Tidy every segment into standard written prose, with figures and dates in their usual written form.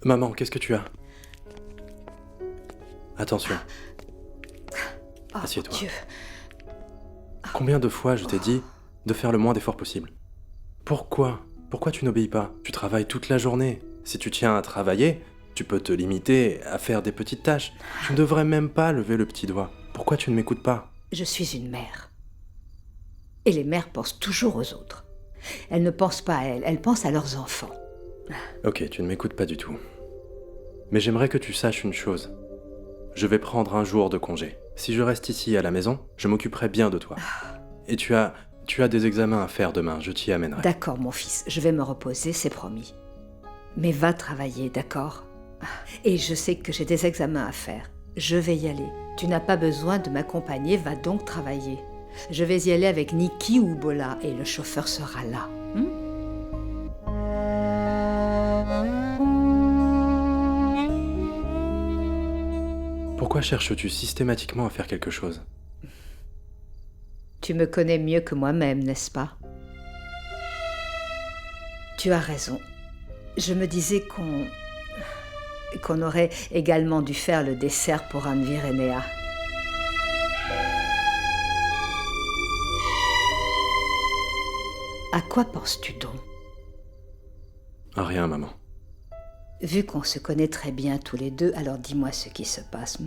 Maman, qu'est-ce que tu as? Attention, Oh, assieds-toi. mon Dieu. Combien de fois je t'ai dit de faire le moins d'efforts possible? Pourquoi? Pourquoi tu n'obéis pas? Tu travailles toute la journée. Si tu tiens à travailler, tu peux te limiter à faire des petites tâches. Tu ne devrais même pas lever le petit doigt. Pourquoi tu ne m'écoutes pas? Je suis une mère. Et les mères pensent toujours aux autres. Elles ne pensent pas à elles, elles pensent à leurs enfants. Ok, tu ne m'écoutes pas du tout. Mais j'aimerais que tu saches une chose. Je vais prendre un jour de congé. Si je reste ici à la maison, je m'occuperai bien de toi. Et tu as des examens à faire demain, je t'y amènerai. D'accord, mon fils, je vais me reposer, c'est promis. Mais va travailler, d'accord? Et je sais que j'ai des examens à faire. Je vais y aller. Tu n'as pas besoin de m'accompagner, va donc travailler. Je vais y aller avec Niki ou Bola et le chauffeur sera là. Pourquoi cherches-tu systématiquement à faire quelque chose? Tu me connais mieux que moi-même, n'est-ce pas? Tu as raison. Je me disais qu'on aurait également dû faire le dessert pour Ranvir et Néa. À quoi penses-tu donc? À rien, maman. Vu qu'on se connaît très bien tous les deux, alors dis-moi ce qui se passe.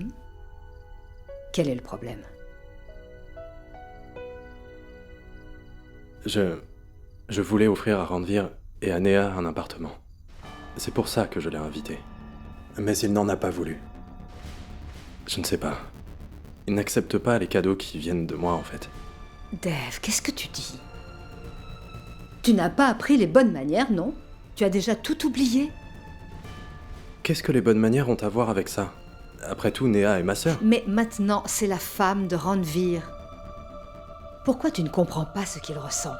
Quel est le problème? Je voulais offrir à Ranvir et à Néa un appartement. C'est pour ça que je l'ai invité. Mais il n'en a pas voulu. Je ne sais pas. Il n'accepte pas les cadeaux qui viennent de moi, en fait. Dave, qu'est-ce que tu dis? Tu n'as pas appris les bonnes manières, non? Tu as déjà tout oublié? Qu'est-ce que les bonnes manières ont à voir avec ça? Après tout, Néa est ma sœur. Mais maintenant, c'est la femme de Ranvir. Pourquoi tu ne comprends pas ce qu'il ressent?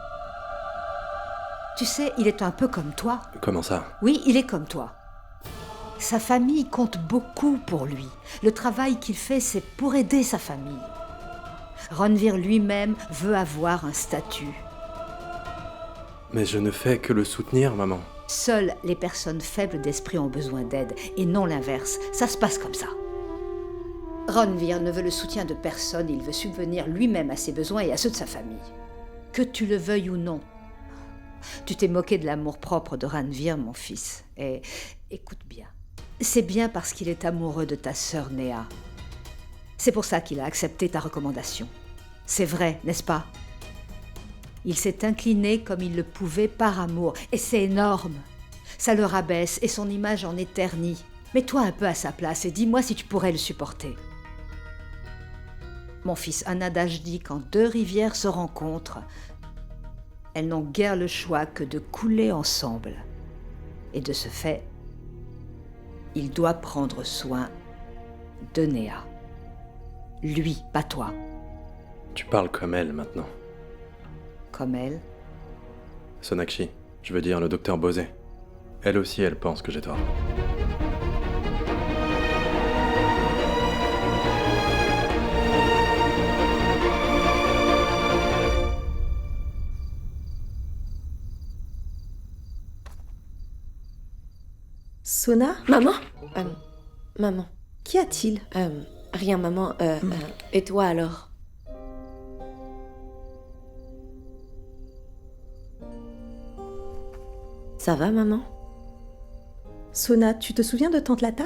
Tu sais, il est un peu comme toi. Comment ça? Oui, il est comme toi. Sa famille compte beaucoup pour lui. Le travail qu'il fait, c'est pour aider sa famille. Ranvir lui-même veut avoir un statut. Mais je ne fais que le soutenir, maman. Seules les personnes faibles d'esprit ont besoin d'aide, et non l'inverse. Ça se passe comme ça. Ranvir ne veut le soutien de personne, il veut subvenir lui-même à ses besoins et à ceux de sa famille. Que tu le veuilles ou non. Tu t'es moqué de l'amour-propre de Ranvir, mon fils. Et écoute bien. C'est bien parce qu'il est amoureux de ta sœur Néa. C'est pour ça qu'il a accepté ta recommandation. C'est vrai, n'est-ce pas? Il s'est incliné comme il le pouvait par amour, et c'est énorme. Ça le rabaisse et son image en est ternie. Mets-toi un peu à sa place et dis-moi si tu pourrais le supporter. Mon fils, un adage dit quand deux rivières se rencontrent, elles n'ont guère le choix que de couler ensemble. Et de ce fait, il doit prendre soin de Néa. Lui, pas toi. Tu parles comme elle, maintenant. Comme elle. Sonakshi, je veux dire le docteur Bosé. Elle aussi, elle pense que j'ai tort. Sona, Maman Maman. qu'y a-t-il? Rien, maman. Et toi alors? Ça va, maman? Sona, tu te souviens de Tante Lata?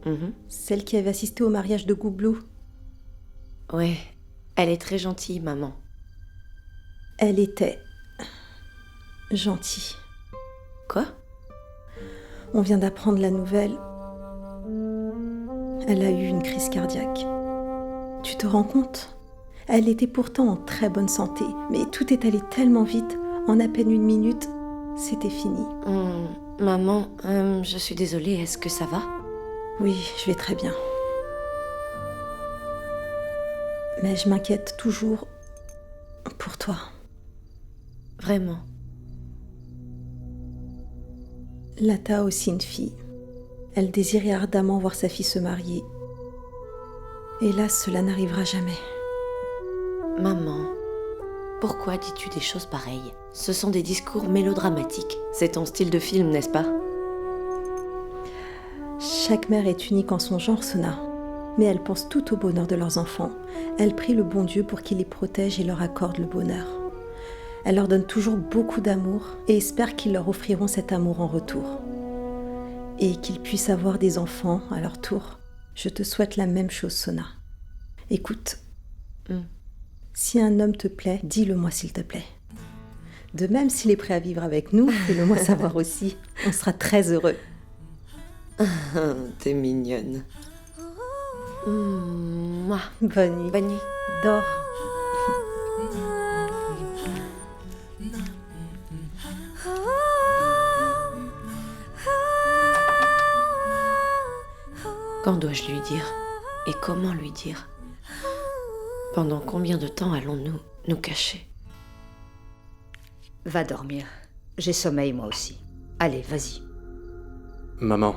Mhm. Celle qui avait assisté au mariage de Goublou. Ouais, elle est très gentille, maman. Elle était gentille. Quoi? On vient d'apprendre la nouvelle. Elle a eu une crise cardiaque. Tu te rends compte? Elle était pourtant en très bonne santé, mais tout est allé tellement vite. En à peine une minute, c'était fini. Maman, je suis désolée, est-ce que ça va? Oui, je vais très bien. Mais je m'inquiète toujours pour toi. Vraiment? Lata a aussi une fille. Elle désirait ardemment voir sa fille se marier. Hélas, cela n'arrivera jamais. Maman, pourquoi dis-tu des choses pareilles? Ce sont des discours mélodramatiques. C'est ton style de film, n'est-ce pas? Chaque mère est unique en son genre, Sona. Mais elle pense tout au bonheur de leurs enfants. Elle prie le bon Dieu pour qu'il les protège et leur accorde le bonheur. Elle leur donne toujours beaucoup d'amour et espère qu'ils leur offriront cet amour en retour. Et qu'ils puissent avoir des enfants à leur tour. Je te souhaite la même chose, Sona. Écoute, si un homme te plaît, dis-le-moi s'il te plaît. De même, s'il est prêt à vivre avec nous, fais-le-moi savoir aussi. On sera très heureux. T'es mignonne. Mouah. Bonne nuit. Bonne nuit. Dors. Quand dois-je lui dire? Et comment lui dire? Pendant combien de temps allons-nous nous cacher? Va dormir. J'ai sommeil moi aussi. Allez, vas-y. Maman,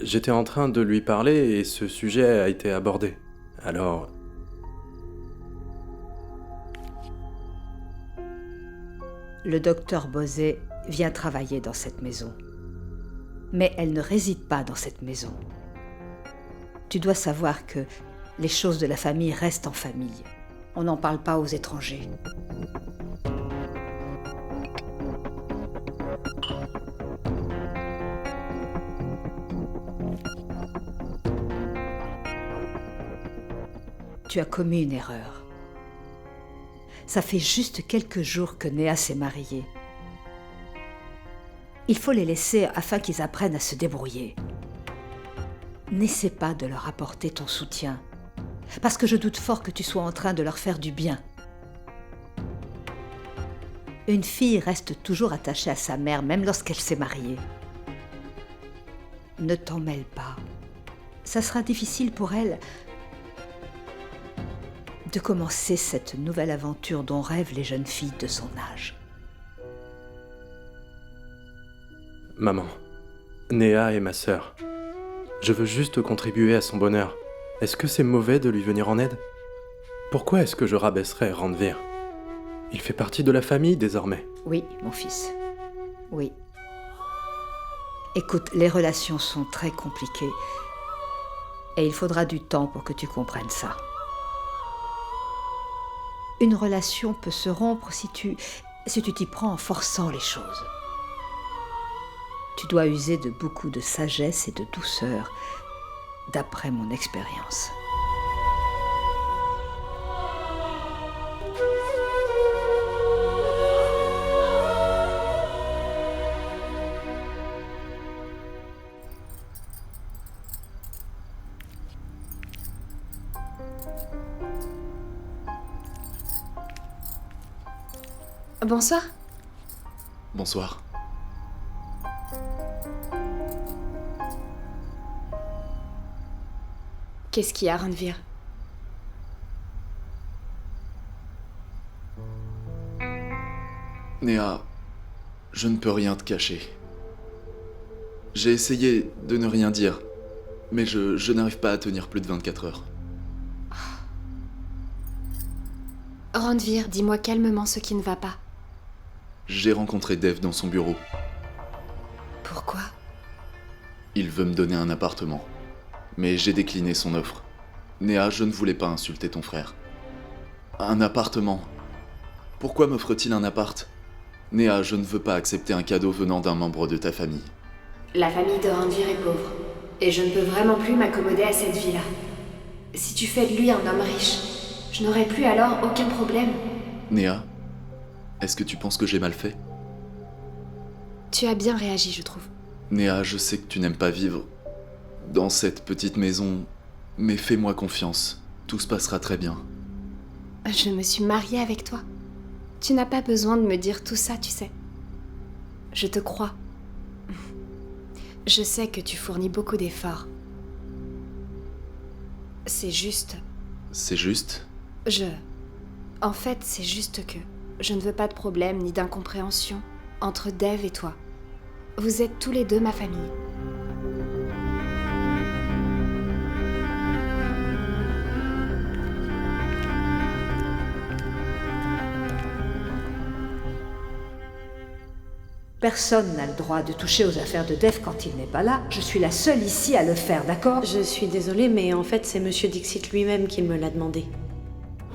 j'étais en train de lui parler et ce sujet a été abordé. Alors... Le docteur Bosé vient travailler dans cette maison. Mais elle ne réside pas dans cette maison. Tu dois savoir que les choses de la famille restent en famille. On n'en parle pas aux étrangers. Tu as commis une erreur. Ça fait juste quelques jours que Néa s'est mariée. Il faut les laisser afin qu'ils apprennent à se débrouiller. N'essaie pas de leur apporter ton soutien, parce que je doute fort que tu sois en train de leur faire du bien. Une fille reste toujours attachée à sa mère, même lorsqu'elle s'est mariée. Ne t'en mêle pas. Ça sera difficile pour elle de commencer cette nouvelle aventure dont rêvent les jeunes filles de son âge. Maman, Néa est ma sœur. Je veux juste contribuer à son bonheur. Est-ce que c'est mauvais de lui venir en aide? Pourquoi est-ce que je rabaisserais Ranvir? Il fait partie de la famille désormais. Oui, mon fils. Oui. Écoute, les relations sont très compliquées et il faudra du temps pour que tu comprennes ça. Une relation peut se rompre si tu t'y prends en forçant les choses. Tu dois user de beaucoup de sagesse et de douceur, d'après mon expérience. Bonsoir. Bonsoir. Qu'est-ce qu'il y a, Ranvir? Néa, je ne peux rien te cacher. J'ai essayé de ne rien dire, mais je n'arrive pas à tenir plus de 24 heures. Ranvir, dis-moi calmement ce qui ne va pas. J'ai rencontré Dev dans son bureau. Pourquoi? Il veut me donner un appartement, mais j'ai décliné son offre. Néa, je ne voulais pas insulter ton frère. Un appartement? Pourquoi m'offre-t-il un appart? Néa, je ne veux pas accepter un cadeau venant d'un membre de ta famille. La famille de Ranvir est pauvre, et je ne peux vraiment plus m'accommoder à cette vie-là. Si tu fais de lui un homme riche, je n'aurai plus alors aucun problème. Néa, est-ce que tu penses que j'ai mal fait? Tu as bien réagi, je trouve. Néa, je sais que tu n'aimes pas vivre dans cette petite maison, mais fais-moi confiance, tout se passera très bien. Je me suis mariée avec toi. Tu n'as pas besoin de me dire tout ça, tu sais. Je te crois. Je sais que tu fournis beaucoup d'efforts. C'est juste... C'est juste? En fait, c'est juste que je ne veux pas de problème ni d'incompréhension entre Dev et toi. Vous êtes tous les deux ma famille. Personne n'a le droit de toucher aux affaires de Dev quand il n'est pas là. Je suis la seule ici à le faire, d'accord? Je suis désolée, mais en fait, c'est Monsieur Dixit lui-même qui me l'a demandé.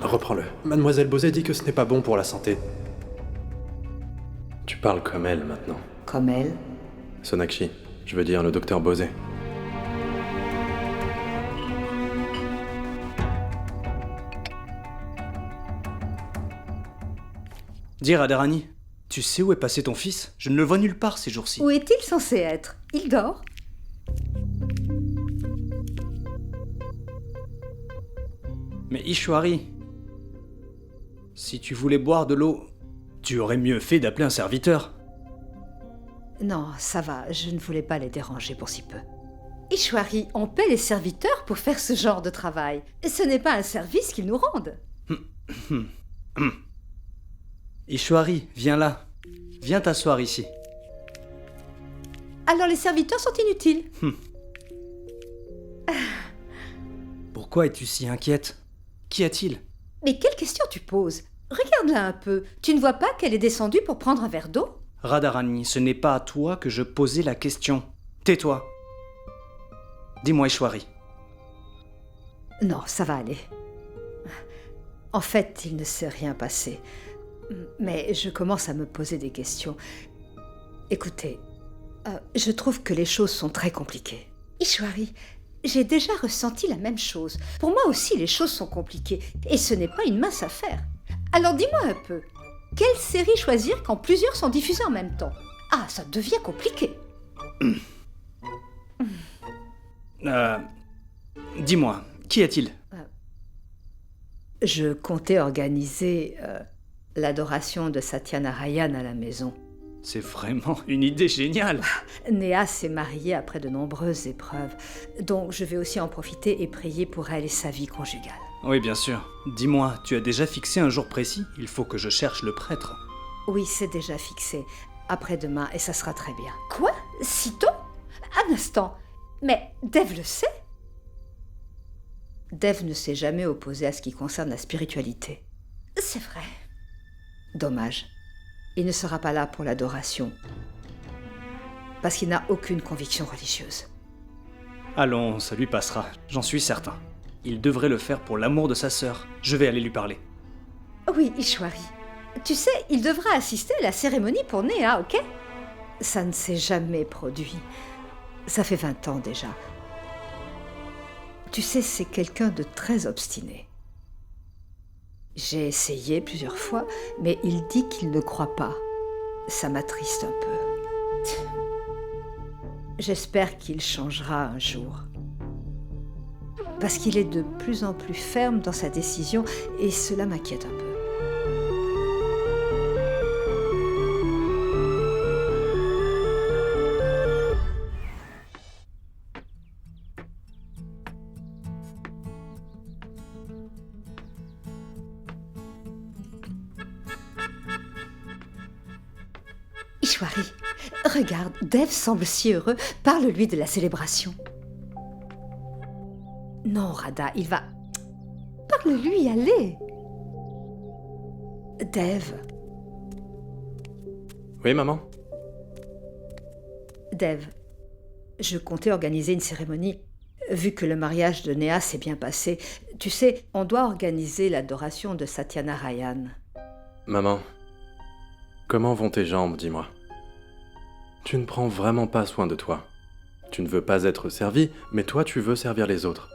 Reprends-le. Mademoiselle Bosé dit que ce n'est pas bon pour la santé. Tu parles comme elle maintenant. Comme elle. Sonakshi, je veux dire le docteur Bosé. Dis Radharani, tu sais où est passé ton fils? Je ne le vois nulle part ces jours-ci. Où est-il censé être? Il dort. Mais Ishwari, si tu voulais boire de l'eau, tu aurais mieux fait d'appeler un serviteur. Non, ça va, je ne voulais pas les déranger pour si peu. Ishwari, on paie les serviteurs pour faire ce genre de travail. Et ce n'est pas un service qu'ils nous rendent. Ishwari, viens là. Viens t'asseoir ici. Alors les serviteurs sont inutiles. Pourquoi es-tu si inquiète? Qu'y a-t-il? Mais quelle question tu poses? Regarde-la un peu. Tu ne vois pas qu'elle est descendue pour prendre un verre d'eau? Radharani, ce n'est pas à toi que je posais la question. Tais-toi. Dis-moi, Ishwari. Non, ça va aller. En fait, il ne s'est rien passé. Mais je commence à me poser des questions. Écoutez, je trouve que les choses sont très compliquées. Ishwari, j'ai déjà ressenti la même chose. Pour moi aussi, les choses sont compliquées. Et ce n'est pas une mince affaire. Alors dis-moi un peu, quelle série choisir quand plusieurs sont diffusées en même temps? Ah, ça devient compliqué. Dis-moi, qu'y a-t-il? Je comptais organiser l'adoration de Satyanarayan à la maison. C'est vraiment une idée géniale. Néa s'est mariée après de nombreuses épreuves, donc je vais aussi en profiter et prier pour elle et sa vie conjugale. Oui, bien sûr. Dis-moi, tu as déjà fixé un jour précis? Il faut que je cherche le prêtre. Oui, c'est déjà fixé. Après-demain, et ça sera très bien. Quoi? Si tôt? Un instant. Mais Dev le sait? Dev ne s'est jamais opposé à ce qui concerne la spiritualité. C'est vrai. Dommage. Il ne sera pas là pour l'adoration. Parce qu'il n'a aucune conviction religieuse. Allons, ça lui passera, j'en suis certain. Il devrait le faire pour l'amour de sa sœur. Je vais aller lui parler. Oui, Ishwari. Tu sais, il devra assister à la cérémonie pour Néa, ok? Ça ne s'est jamais produit. Ça fait 20 ans déjà. Tu sais, c'est quelqu'un de très obstiné. J'ai essayé plusieurs fois, mais il dit qu'il ne croit pas. Ça m'attriste un peu. J'espère qu'il changera un jour. Parce qu'il est de plus en plus ferme dans sa décision et cela m'inquiète un peu. Ishwari, regarde, Dev semble si heureux. Parle-lui de la célébration. Non, Radha, il va... Parle-lui, allez. Dev. Oui, maman? Dev, je comptais organiser une cérémonie. Vu que le mariage de Néa s'est bien passé, tu sais, on doit organiser l'adoration de Satyanarayan. Maman, comment vont tes jambes, dis-moi? Tu ne prends vraiment pas soin de toi. Tu ne veux pas être servi, mais toi tu veux servir les autres.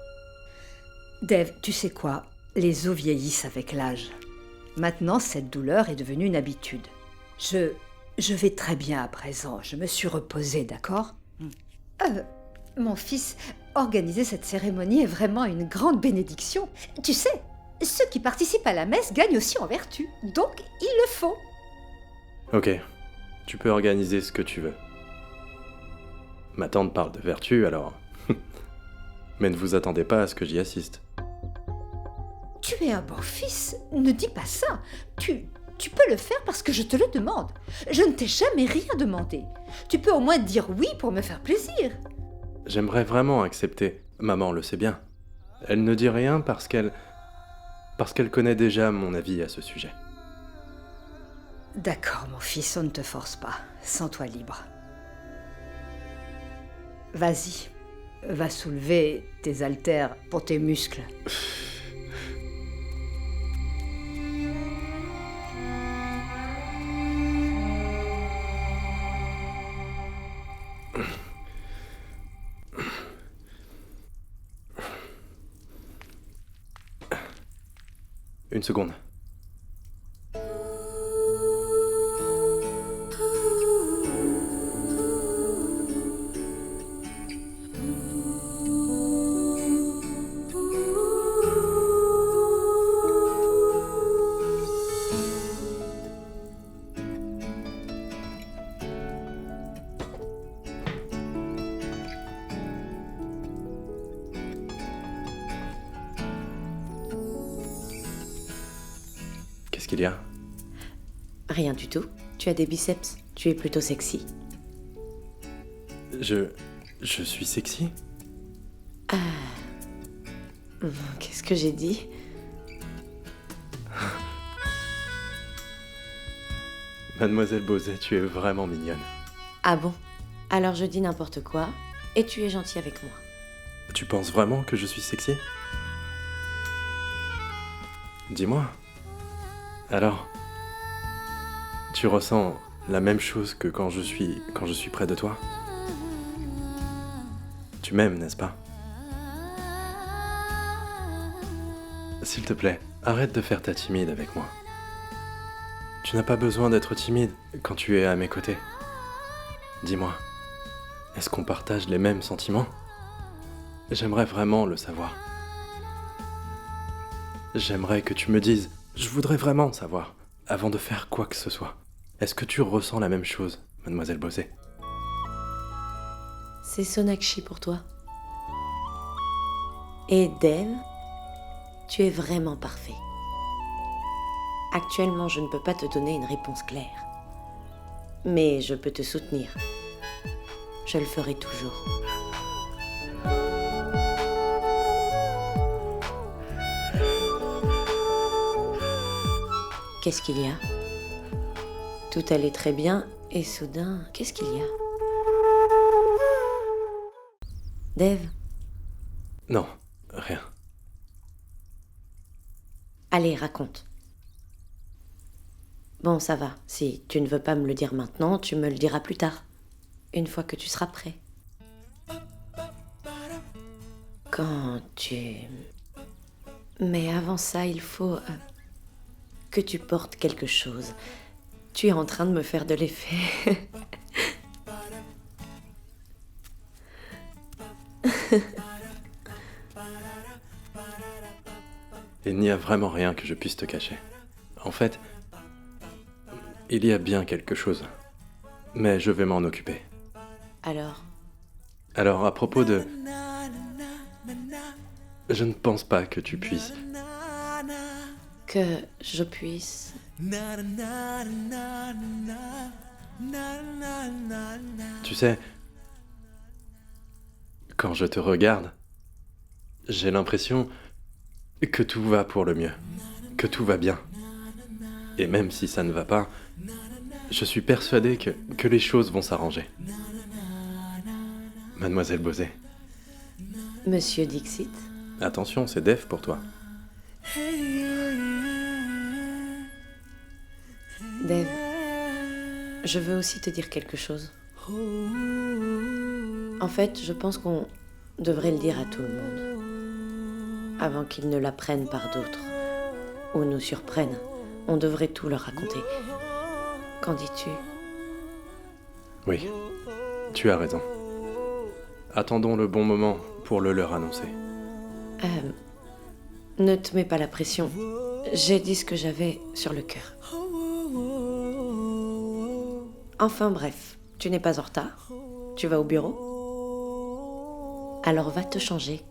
Dev, tu sais quoi? Les os vieillissent avec l'âge. Maintenant, cette douleur est devenue une habitude. Je vais très bien à présent. Je me suis reposée, d'accord? Mon fils, organiser cette cérémonie est vraiment une grande bénédiction. Tu sais, ceux qui participent à la messe gagnent aussi en vertu. Donc, il le faut. Ok, tu peux organiser ce que tu veux. Ma tante parle de vertu, alors... Mais ne vous attendez pas à ce que j'y assiste. Tu es un bon fils, ne dis pas ça. Tu peux le faire parce que je te le demande. Je ne t'ai jamais rien demandé. Tu peux au moins dire oui pour me faire plaisir. J'aimerais vraiment accepter. Maman le sait bien. Elle ne dit rien parce qu'elle connaît déjà mon avis à ce sujet. D'accord, mon fils, on ne te force pas. Sens-toi libre. Vas-y, va soulever tes haltères pour tes muscles. Une seconde. Qu'est-ce qu'il y a? Rien du tout. Tu as des biceps. Tu es plutôt sexy. Je suis sexy? Qu'est-ce que j'ai dit? Mademoiselle Beauzet, tu es vraiment mignonne. Ah bon? Alors je dis n'importe quoi, et tu es gentil avec moi. Tu penses vraiment que je suis sexy? Dis-moi. Alors, tu ressens la même chose que quand je suis près de toi? Tu m'aimes, n'est-ce pas? S'il te plaît, arrête de faire ta timide avec moi. Tu n'as pas besoin d'être timide quand tu es à mes côtés. Dis-moi, est-ce qu'on partage les mêmes sentiments? J'aimerais vraiment le savoir. J'aimerais que tu me dises, je voudrais vraiment savoir, avant de faire quoi que ce soit. Est-ce que tu ressens la même chose, Mademoiselle Beauzet? C'est Sonakshi pour toi. Et Dave, tu es vraiment parfait. Actuellement, je ne peux pas te donner une réponse claire. Mais je peux te soutenir. Je le ferai toujours. Qu'est-ce qu'il y a? Tout allait très bien et soudain, qu'est-ce qu'il y a? Dave? Non, rien. Allez, raconte. Bon, ça va. Si tu ne veux pas me le dire maintenant, tu me le diras plus tard. Une fois que tu seras prêt. Quand tu... Mais avant ça, il faut... que tu portes quelque chose. Tu es en train de me faire de l'effet. Il n'y a vraiment rien que je puisse te cacher. En fait, il y a bien quelque chose. Mais je vais m'en occuper. Alors, Alors, à propos de... Je ne pense pas que tu puisses. que je puisse... Tu sais, quand je te regarde, j'ai l'impression que tout va pour le mieux, que tout va bien. Et même si ça ne va pas, je suis persuadé que les choses vont s'arranger. Mademoiselle Beauzet, Monsieur Dixit? attention, c'est Def pour toi. Dave, je veux aussi te dire quelque chose. En fait, je pense qu'on devrait le dire à tout le monde. Avant qu'ils ne l'apprennent par d'autres, ou nous surprennent, on devrait tout leur raconter. Qu'en dis-tu? Oui, tu as raison. Attendons le bon moment pour le leur annoncer. Ne te mets pas la pression. J'ai dit ce que j'avais sur le cœur. Enfin bref, tu n'es pas en retard. Tu vas au bureau. Alors va te changer.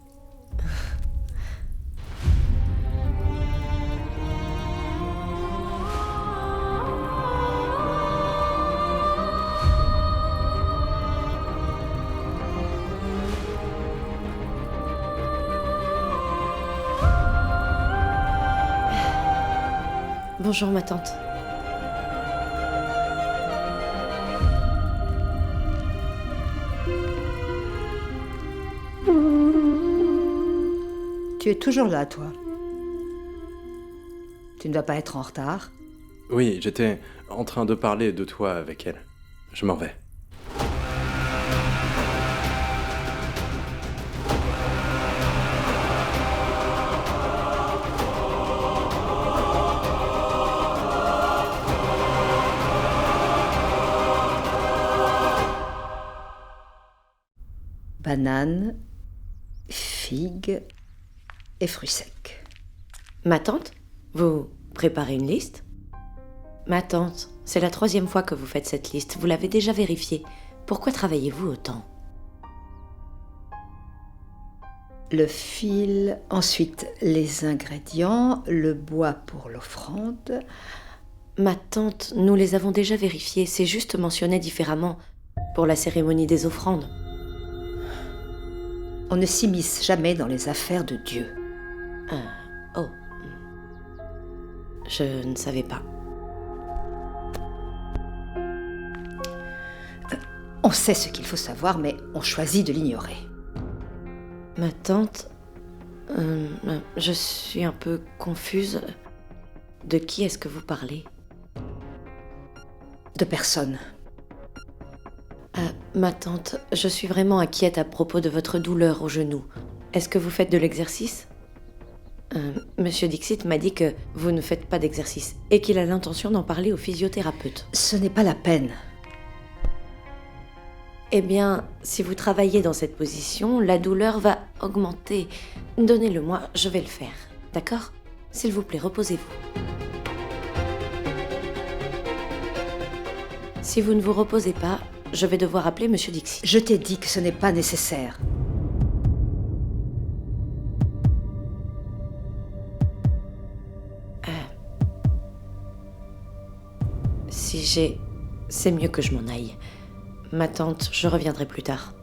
Bonjour ma tante. Tu es toujours là, toi. Tu ne vas pas être en retard. Oui, j'étais en train de parler de toi avec elle. Je m'en vais. Bananes, figues et fruits secs. Ma tante, vous préparez une liste? Ma tante, c'est la 3e fois que vous faites cette liste. Vous l'avez déjà vérifiée. Pourquoi travaillez-vous autant? Le fil, ensuite les ingrédients, le bois pour l'offrande. Ma tante, nous les avons déjà vérifiés. C'est juste mentionné différemment pour la cérémonie des offrandes. On ne s'immisce jamais dans les affaires de Dieu. Oh. Je ne savais pas. On sait ce qu'il faut savoir, mais on choisit de l'ignorer. Ma tante, je suis un peu confuse. De qui est-ce que vous parlez? De personne. Ma tante, je suis vraiment inquiète à propos de votre douleur au genou. Est-ce que vous faites de l'exercice? Monsieur Dixit m'a dit que vous ne faites pas d'exercice et qu'il a l'intention d'en parler au physiothérapeute. Ce n'est pas la peine. Eh bien, si vous travaillez dans cette position, la douleur va augmenter. Donnez-le-moi, je vais le faire. D'accord? S'il vous plaît, reposez-vous. Si vous ne vous reposez pas, je vais devoir appeler Monsieur Dixit. Je t'ai dit que ce n'est pas nécessaire. Si j'ai... C'est mieux que je m'en aille. Ma tante, je reviendrai plus tard.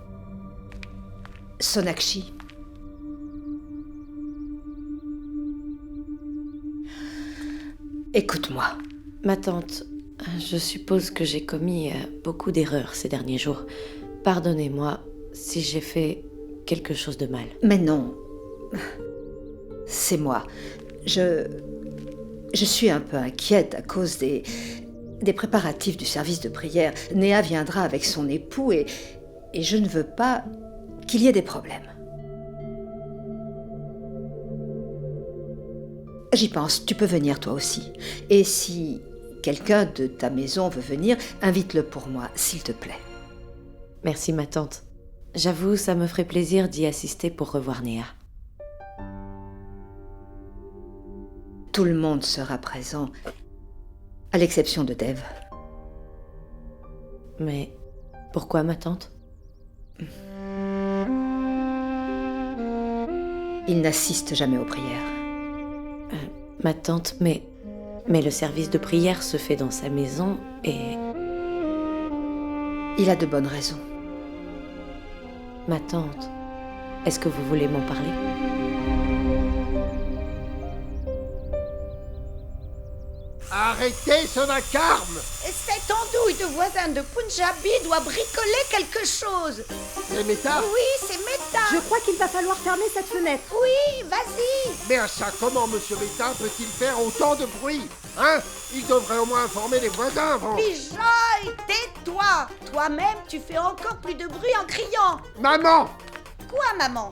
Sonakshi. Écoute-moi. Ma tante, je suppose que j'ai commis beaucoup d'erreurs ces derniers jours. Pardonnez-moi si j'ai fait quelque chose de mal. Mais non. C'est moi. Je suis un peu inquiète à cause des préparatifs du service de prière. Néa viendra avec son époux et je ne veux pas qu'il y ait des problèmes. J'y pense, tu peux venir toi aussi. Et si quelqu'un de ta maison veut venir, invite-le pour moi, s'il te plaît. Merci ma tante. J'avoue, ça me ferait plaisir d'y assister pour revoir Néa. Tout le monde sera présent, à l'exception de Dev. Mais pourquoi ma tante? Il n'assiste jamais aux prières. Ma tante, mais le service de prière se fait dans sa maison et... Il a de bonnes raisons. Ma tante, est-ce que vous voulez m'en parler? Arrêtez ce vacarme! Cette andouille de voisin de Punjabi doit bricoler quelque chose. C'est Meta? Oui, c'est Meta. Je crois qu'il va falloir fermer cette fenêtre. Oui, vas-y. Mais à ça, comment Monsieur Meta peut-il faire autant de bruit? Hein? Il devrait au moins informer les voisins avant. Bijoy, tais-toi. Toi-même, tu fais encore plus de bruit en criant. Maman! Quoi, maman?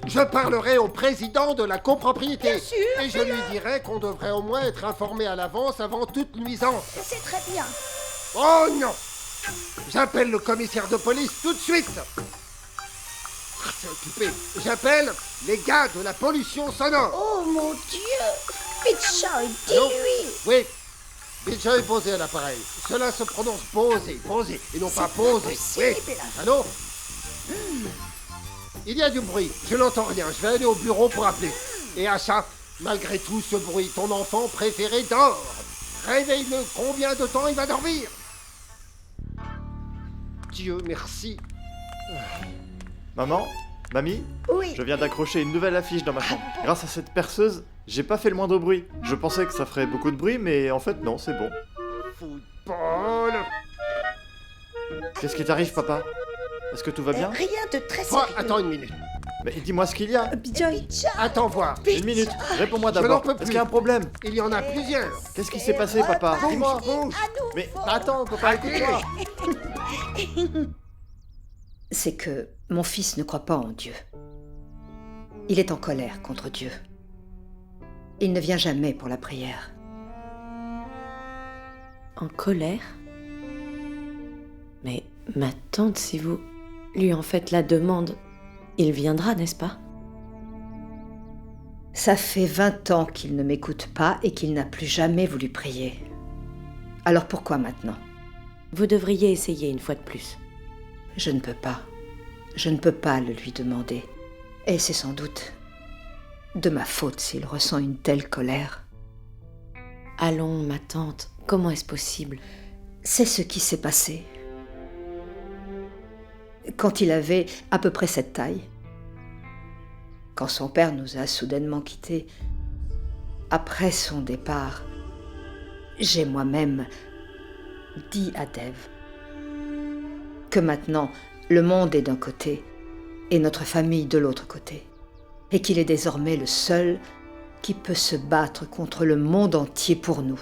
Je parlerai au président de la copropriété. Bien sûr, et je lui dirai qu'on devrait au moins être informé à l'avance avant toute nuisance. C'est très bien. Oh non! J'appelle le commissaire de police tout de suite. C'est occupé. J'appelle les gars de la pollution sonore. Oh mon Dieu. Bijoy, Allô? dis-lui. Oui. Bijoy est posé à l'appareil. Cela se prononce posé, et non pas posé. Oui. possible. Allô? Il y a du bruit, je n'entends rien, je vais aller au bureau pour appeler. Et à ça, malgré tout ce bruit, ton enfant préféré dort. Réveille-le, combien de temps il va dormir? Dieu merci. Maman? Mamie? Oui. Je viens d'accrocher une nouvelle affiche dans ma chambre. Grâce à cette perceuse, j'ai pas fait le moindre bruit. Je pensais que ça ferait beaucoup de bruit, mais en fait non, c'est bon. Football. Qu'est-ce qui t'arrive, papa? Est-ce que tout va bien? Rien de très Toi, sérieux. attends une minute. Mais dis-moi ce qu'il y a. Bijoy, Attends voir. Une minute, réponds-moi Je n'en d'abord. peux Est-ce plus. qu'il y a un problème? Il y en a plusieurs. Qu'est-ce qui s'est passé, papa? Dis-moi. Bouge. Mais attends, papa, écoute-moi. C'est que mon fils ne croit pas en Dieu. Il est en colère contre Dieu. Il ne vient jamais pour la prière. En colère? Mais ma tante, si vous lui en faites la demande, il viendra, n'est-ce pas? Ça fait 20 ans qu'il ne m'écoute pas et qu'il n'a plus jamais voulu prier. Alors pourquoi maintenant? Vous devriez essayer une fois de plus. Je ne peux pas. Je ne peux pas le lui demander. Et c'est sans doute de ma faute s'il ressent une telle colère. Allons, ma tante, comment est-ce possible? C'est ce qui s'est passé. Quand il avait à peu près cette taille, quand son père nous a soudainement quittés, après son départ, j'ai moi-même dit à Dev que maintenant le monde est d'un côté et notre famille de l'autre côté, et qu'il est désormais le seul qui peut se battre contre le monde entier pour nous.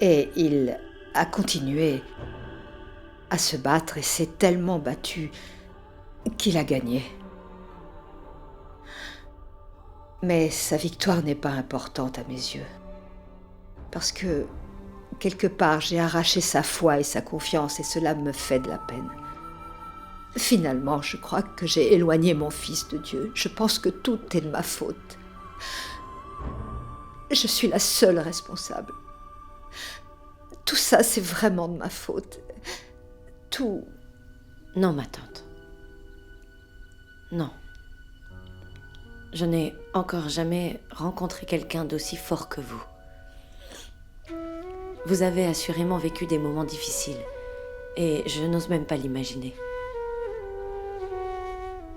Et il a continué à se battre et s'est tellement battu qu'il a gagné. Mais sa victoire n'est pas importante à mes yeux. Parce que, quelque part, j'ai arraché sa foi et sa confiance et cela me fait de la peine. Finalement, je crois que j'ai éloigné mon fils de Dieu. Je pense que tout est de ma faute. Je suis la seule responsable. Tout ça, c'est vraiment de ma faute. Tout... Non, ma tante. Non. Je n'ai encore jamais rencontré quelqu'un d'aussi fort que vous. Vous avez assurément vécu des moments difficiles, et je n'ose même pas l'imaginer.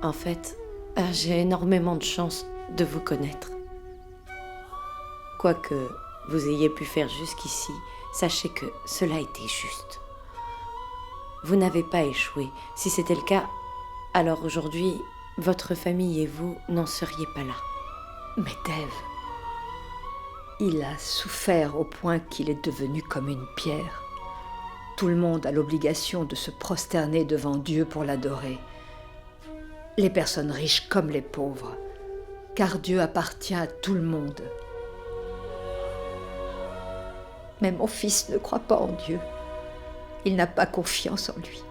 En fait, j'ai énormément de chance de vous connaître. Quoi que vous ayez pu faire jusqu'ici, sachez que cela était juste. Vous n'avez pas échoué. Si c'était le cas, alors aujourd'hui, votre famille et vous n'en seriez pas là. Mais Dev, il a souffert au point qu'il est devenu comme une pierre. Tout le monde a l'obligation de se prosterner devant Dieu pour l'adorer. Les personnes riches comme les pauvres, car Dieu appartient à tout le monde. Mais mon fils ne croit pas en Dieu. Il n'a pas confiance en lui.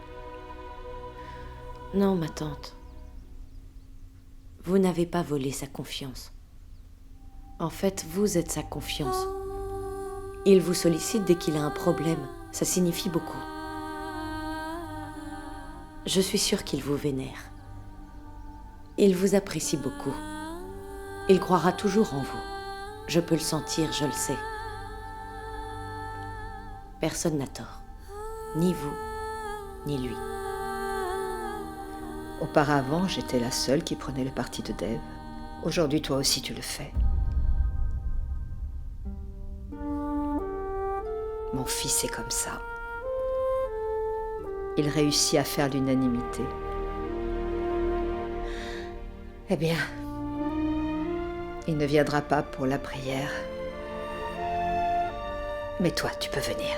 Non, ma tante. Vous n'avez pas volé sa confiance. En fait, vous êtes sa confiance. Il vous sollicite dès qu'il a un problème. Ça signifie beaucoup. Je suis sûre qu'il vous vénère. Il vous apprécie beaucoup. Il croira toujours en vous. Je peux le sentir, je le sais. Personne n'a tort. Ni vous, ni lui. Auparavant, j'étais la seule qui prenait le parti de Dev. Aujourd'hui, toi aussi, tu le fais. Mon fils est comme ça. Il réussit à faire l'unanimité. Eh bien, il ne viendra pas pour la prière. Mais toi, tu peux venir.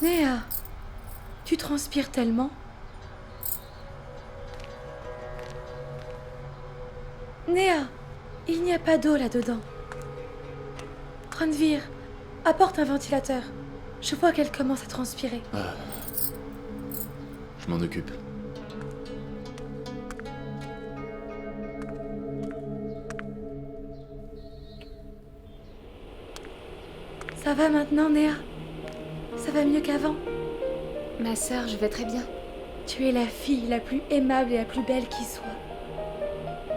Néa, tu transpires tellement. Néa, il n'y a pas d'eau là-dedans. Ranvir, apporte un ventilateur. Je vois qu'elle commence à transpirer. Je m'en occupe. Ça va maintenant, Néa? Ça va mieux qu'avant? Ma sœur, je vais très bien. Tu es la fille la plus aimable et la plus belle qui soit.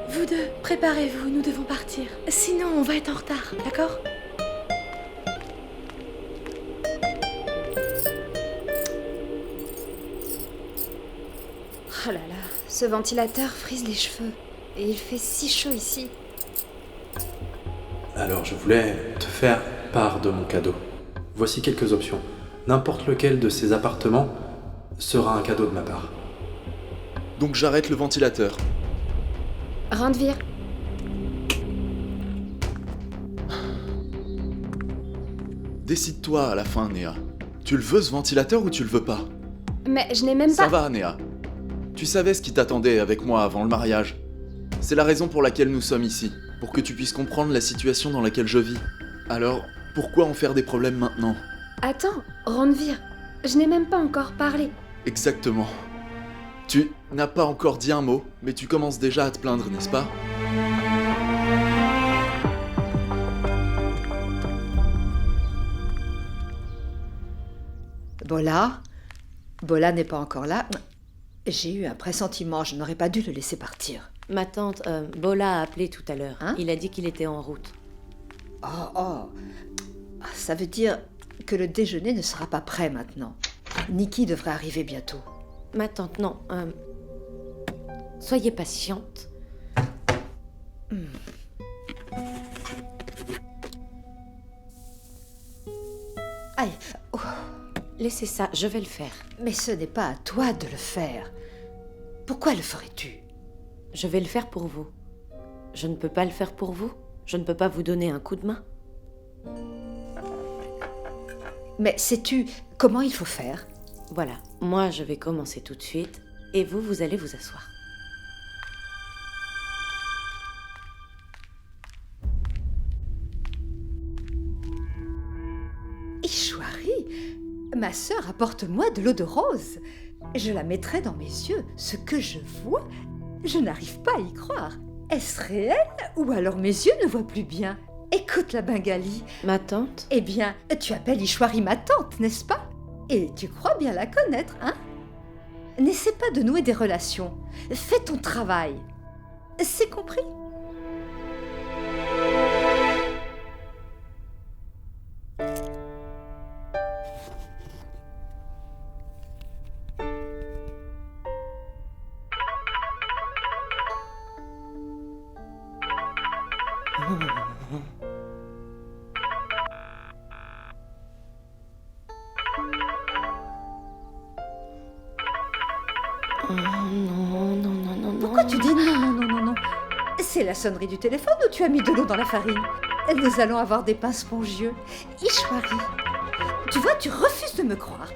Vous deux, préparez-vous, nous devons partir. Sinon, on va être en retard, d'accord? Oh là là, ce ventilateur frise les cheveux. Et il fait si chaud ici. Alors je voulais te faire part de mon cadeau. Voici quelques options. N'importe lequel de ces appartements sera un cadeau de ma part. Donc j'arrête le ventilateur. Randvir, Décide-toi à la fin, Néa. Tu le veux ce ventilateur ou tu le veux pas? mais je n'ai même Ça pas... va, Néa. Tu savais ce qui t'attendait avec moi avant le mariage. C'est la raison pour laquelle nous sommes ici, pour que tu puisses comprendre la situation dans laquelle je vis. Alors, pourquoi en faire des problèmes maintenant? Attends, Randvir, je n'ai même pas encore parlé. Exactement. Tu n'as pas encore dit un mot, mais tu commences déjà à te plaindre, n'est-ce pas? Bola n'est pas encore là. J'ai eu un pressentiment, je n'aurais pas dû le laisser partir. Ma tante, Bola a appelé tout à l'heure. Hein? Il a dit qu'il était en route. Oh. Ça veut dire que le déjeuner ne sera pas prêt maintenant. Nikki devrait arriver bientôt. Ma tante, non. Soyez patiente. Aïe. Oh. Laissez ça, je vais le faire. Mais ce n'est pas à toi de le faire. Pourquoi le ferais-tu? Je vais le faire pour vous. Je ne peux pas le faire pour vous. Je ne peux pas vous donner un coup de main. Mais sais-tu comment il faut faire? Voilà, moi je vais commencer tout de suite. Et vous, vous allez vous asseoir. Ishwari, ma sœur, apporte-moi de l'eau de rose. Je la mettrai dans mes yeux. Ce que je vois, je n'arrive pas à y croire. Est-ce réel ou alors mes yeux ne voient plus bien? Écoute la Bengali. Ma tante? Eh bien, tu appelles Ishwari ma tante, n'est-ce pas? Et tu crois bien la connaître, hein? N'essaie pas de nouer des relations. Fais ton travail. C'est compris? Non. Pourquoi tu dis non? C'est la sonnerie du téléphone ou tu as mis de l'eau dans la farine? Nous allons avoir des pains spongieux. Ishwari, tu vois, tu refuses de me croire.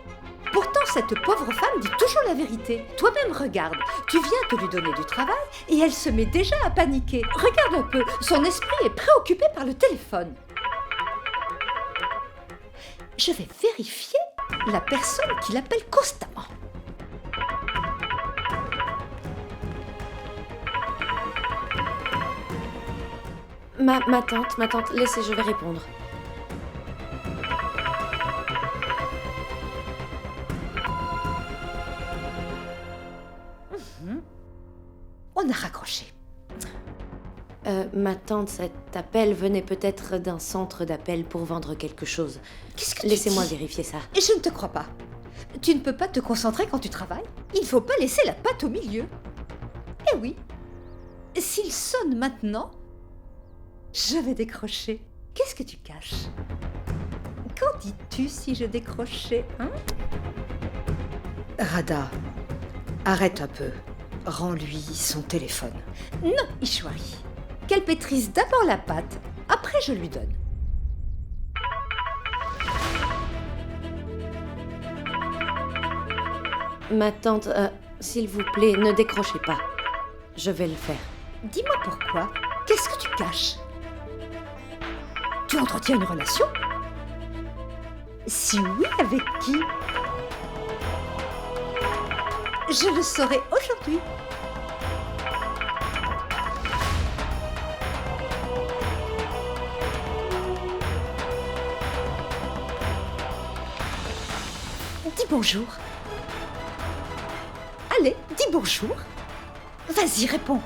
Pourtant, cette pauvre femme dit toujours la vérité. Toi-même, regarde, tu viens de lui donner du travail et elle se met déjà à paniquer. Regarde un peu, son esprit est préoccupé par le téléphone. Je vais vérifier la personne qui l'appelle constamment. Ma tante, laissez, je vais répondre. On a raccroché. Ma tante, cet appel venait peut-être d'un centre d'appel pour vendre quelque chose. Qu'est-ce que tu Laissez-moi dis? vérifier ça. Et je ne te crois pas. Tu ne peux pas te concentrer quand tu travailles. Il ne faut pas laisser la patte au milieu. Eh oui. S'il sonne maintenant, je vais décrocher. Qu'est-ce que tu caches? Qu'en dis-tu si je décrochais, hein? Radha, arrête un peu. Rends-lui son téléphone. Non, Ishwari. Qu'elle pétrisse d'abord la pâte, après je lui donne. Ma tante, s'il vous plaît, ne décrochez pas. Je vais le faire. Dis-moi pourquoi. Qu'est-ce que tu caches? Tu entretiens une relation? Si oui, avec qui? Je le saurai aujourd'hui. Dis bonjour. Allez, dis bonjour. Vas-y, réponds.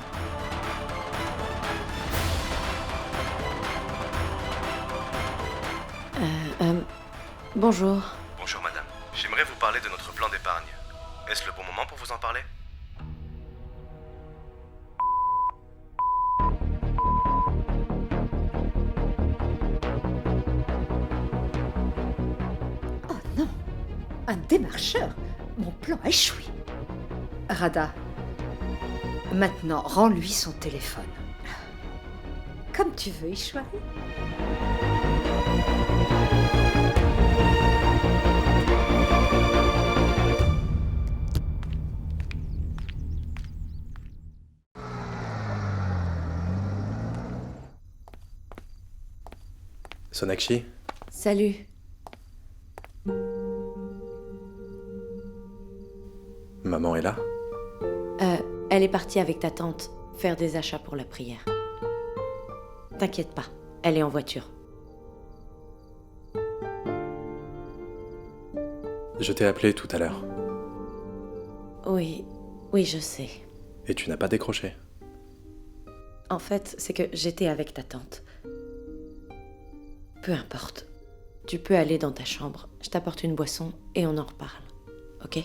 Bonjour. Bonjour madame, j'aimerais vous parler de notre plan d'épargne. Est-ce le bon moment pour vous en parler? Un démarcheur? Mon plan a échoué. Radha, maintenant, rends-lui son téléphone. Comme tu veux, Ishwari. Sonakshi, Salut. maman est là? Elle est partie avec ta tante faire des achats pour la prière. T'inquiète pas, elle est en voiture. Je t'ai appelé tout à l'heure. Oui, je sais. Et tu n'as pas décroché. En fait, c'est que j'étais avec ta tante. Peu importe. Tu peux aller dans ta chambre, je t'apporte une boisson et on en reparle. Ok?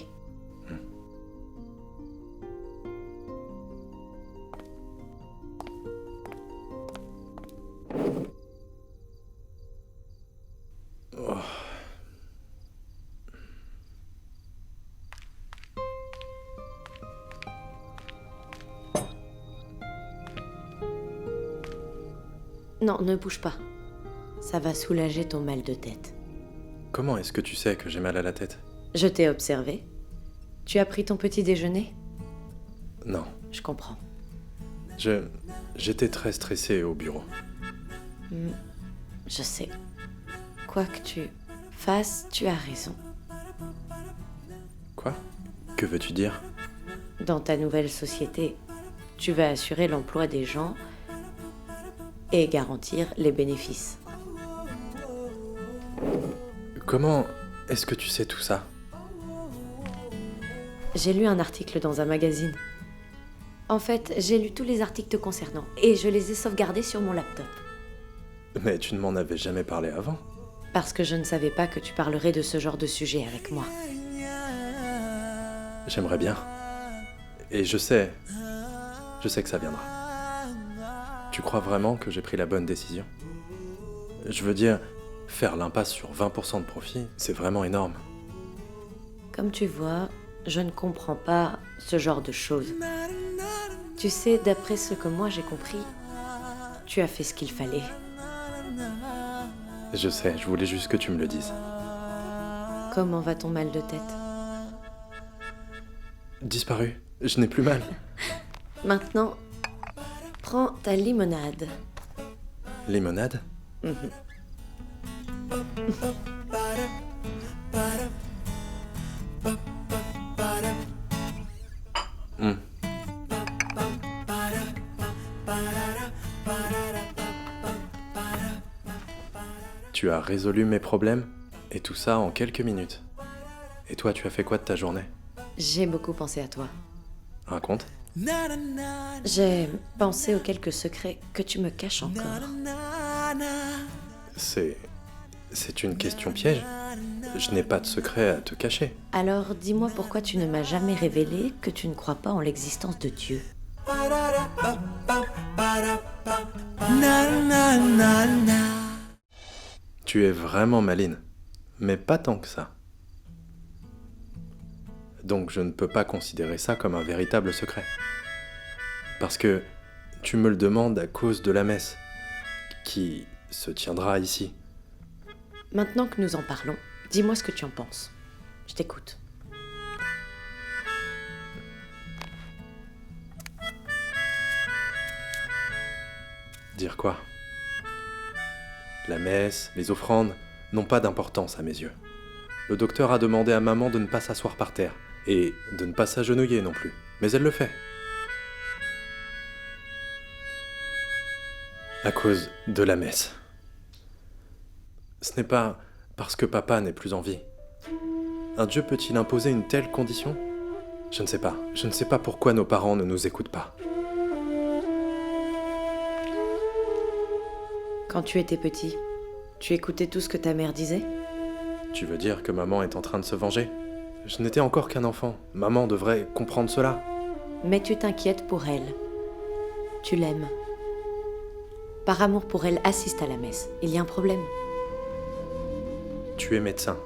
Non, ne bouge pas. Ça va soulager ton mal de tête. Comment est-ce que tu sais que j'ai mal à la tête? Je t'ai observé. Tu as pris ton petit déjeuner? Non. Je comprends. J'étais très stressé au bureau. Je sais. Quoi que tu fasses, tu as raison. Quoi? Que veux-tu dire? Dans ta nouvelle société, tu vas assurer l'emploi des gens et garantir les bénéfices. Comment est-ce que tu sais tout ça? J'ai lu un article dans un magazine. En fait, j'ai lu tous les articles te concernant et je les ai sauvegardés sur mon laptop. Mais tu ne m'en avais jamais parlé avant. Parce que je ne savais pas que tu parlerais de ce genre de sujet avec moi. J'aimerais bien. Et je sais que ça viendra. Tu crois vraiment que j'ai pris la bonne décision? Je veux dire, faire l'impasse sur 20% de profit, c'est vraiment énorme. Comme tu vois, je ne comprends pas ce genre de choses. Tu sais, d'après ce que moi j'ai compris, tu as fait ce qu'il fallait. Je sais, je voulais juste que tu me le dises. Comment va ton mal de tête? Disparu, je n'ai plus mal. Maintenant, prends ta limonade. Limonade? Tu as résolu mes problèmes, et tout ça en quelques minutes. Et toi, tu as fait quoi de ta journée? J'ai beaucoup pensé à toi. Raconte. J'ai pensé aux quelques secrets que tu me caches encore. C'est une question piège. Je n'ai pas de secret à te cacher. Alors dis-moi pourquoi tu ne m'as jamais révélé que tu ne crois pas en l'existence de Dieu. Tu es vraiment maline, mais pas tant que ça. Donc je ne peux pas considérer ça comme un véritable secret. Parce que tu me le demandes à cause de la messe, qui se tiendra ici. Maintenant que nous en parlons, dis-moi ce que tu en penses. Je t'écoute. Dire quoi? La messe, les offrandes n'ont pas d'importance à mes yeux. Le docteur a demandé à maman de ne pas s'asseoir par terre, et de ne pas s'agenouiller non plus. Mais elle le fait. À cause de la messe. Ce n'est pas parce que papa n'est plus en vie. Un Dieu peut-il imposer une telle condition? Je ne sais pas. Je ne sais pas pourquoi nos parents ne nous écoutent pas. Quand tu étais petit, tu écoutais tout ce que ta mère disait? Tu veux dire que maman est en train de se venger? Je n'étais encore qu'un enfant. Maman devrait comprendre cela. Mais tu t'inquiètes pour elle. Tu l'aimes. Par amour pour elle, assiste à la messe. Il y a un problème. Tu es médecin.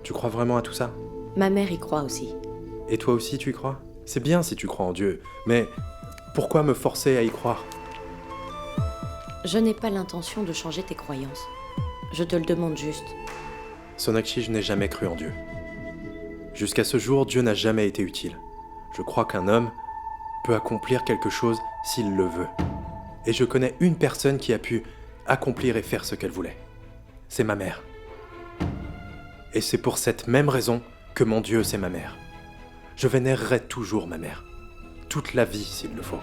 Tu crois vraiment à tout ça? Ma mère y croit aussi. Et toi aussi tu y crois? C'est bien si tu crois en Dieu, mais pourquoi me forcer à y croire? Je n'ai pas l'intention de changer tes croyances. Je te le demande juste. Sonakshi, je n'ai jamais cru en Dieu. Jusqu'à ce jour, Dieu n'a jamais été utile. Je crois qu'un homme peut accomplir quelque chose s'il le veut. Et je connais une personne qui a pu accomplir et faire ce qu'elle voulait. C'est ma mère. Et c'est pour cette même raison que mon Dieu, c'est ma mère. Je vénérerai toujours ma mère. Toute la vie, s'il le faut.